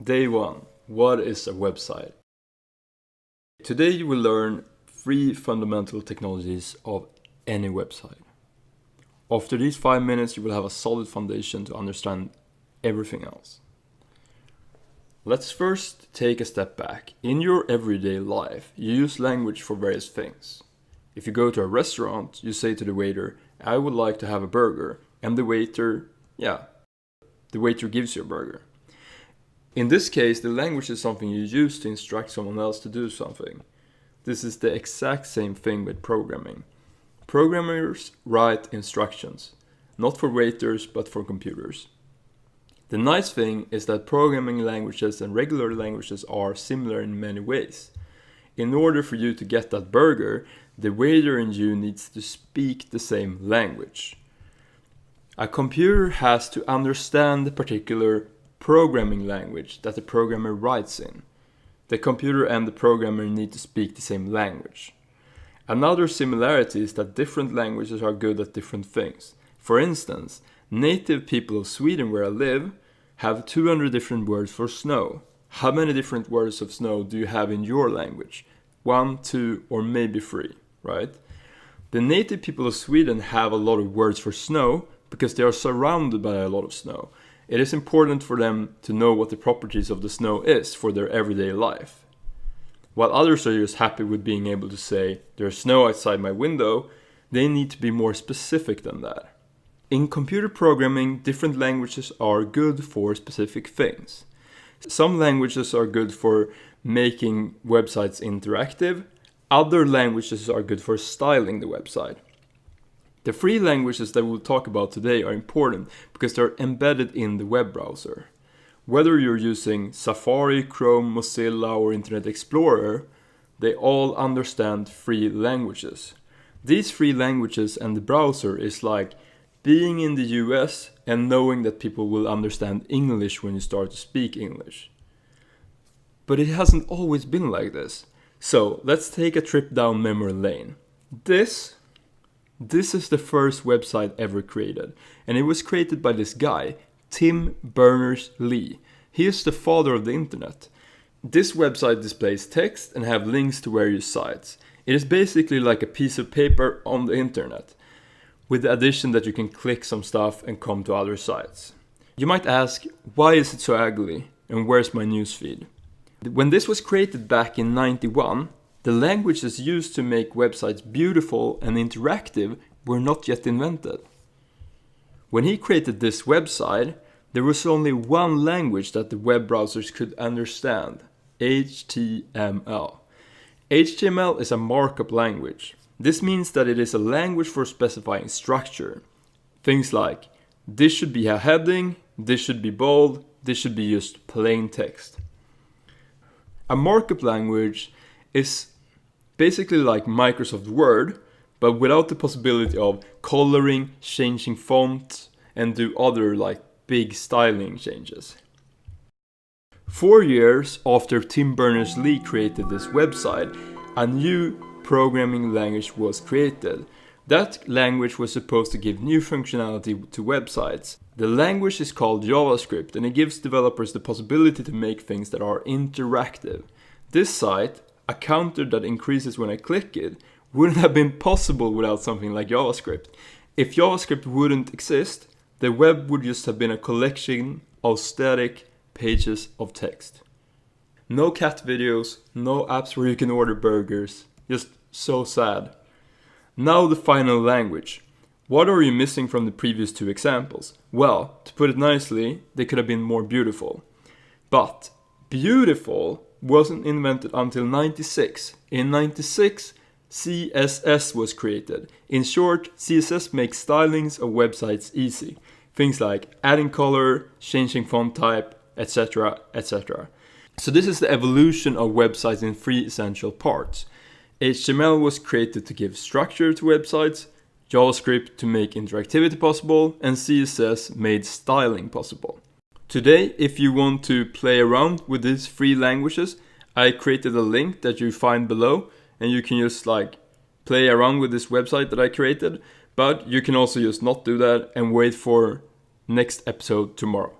Day 1. What is a website? Today you will learn 3 fundamental technologies of any website. After these 5 minutes you will have a solid foundation to understand everything else. Let's first take a step back. In your everyday life, you use language for various things. If you go to a restaurant, you say to the waiter, "I would like to have a burger," and the waiter gives you a burger. In this case, the language is something you use to instruct someone else to do something. This is the exact same thing with programming. Programmers write instructions, not for waiters, but for computers. The nice thing is that programming languages and regular languages are similar in many ways. In order for you to get that burger, the waiter and you needs to speak the same language. A computer has to understand the particular programming language that the programmer writes in. The computer and the programmer need to speak the same language. Another similarity is that different languages are good at different things. For instance, native people of Sweden, where I live, have 200 different words for snow. How many different words of snow do you have in your language? 1, 2, or maybe 3, right? The native people of Sweden have a lot of words for snow because they are surrounded by a lot of snow. It is important for them to know what the properties of the snow is for their everyday life. While others are just happy with being able to say, "There's snow outside my window," they need to be more specific than that. In computer programming, different languages are good for specific things. Some languages are good for making websites interactive. Other languages are good for styling the website. The 3 languages that we'll talk about today are important because they're embedded in the web browser. Whether you're using Safari, Chrome, Mozilla, or Internet Explorer, they all understand 3 languages. These 3 languages and the browser is like being in the US and knowing that people will understand English when you start to speak English. But it hasn't always been like this. So let's take a trip down memory lane. This is the first website ever created, and it was created by this guy, Tim Berners-Lee. He is the father of the internet. This website displays text and have links to various sites. It is basically like a piece of paper on the internet, with the addition that you can click some stuff and come to other sites. You might ask, why is it so ugly, and where's my newsfeed? When this was created back in 91, the languages used to make websites beautiful and interactive were not yet invented. When he created this website, there was only one language that the web browsers could understand: HTML. HTML is a markup language. This means that it is a language for specifying structure. Things like, this should be a heading, this should be bold, this should be just plain text. A markup language is basically like Microsoft Word, but without the possibility of coloring, changing font, and do other like big styling changes. 4 years after Tim Berners-Lee created this website, a new programming language was created. That language was supposed to give new functionality to websites. The language is called JavaScript, and it gives developers the possibility to make things that are interactive. This site, a counter that increases when I click it, wouldn't have been possible without something like JavaScript. If JavaScript wouldn't exist, the web would just have been a collection of static pages of text. No cat videos, no apps where you can order burgers. Just so sad. Now the final language. What are you missing from the previous 2 examples? Well, to put it nicely, they could have been more beautiful. But beautiful wasn't invented until 96. In 96, CSS was created. In short, CSS makes stylings of websites easy. Things like adding color, changing font type, etc., etc. So this is the evolution of websites in 3 essential parts. HTML was created to give structure to websites, JavaScript to make interactivity possible, and CSS made styling possible. Today, if you want to play around with these 3 languages, I created a link that you find below, and you can just like play around with this website that I created, but you can also just not do that and wait for next episode tomorrow.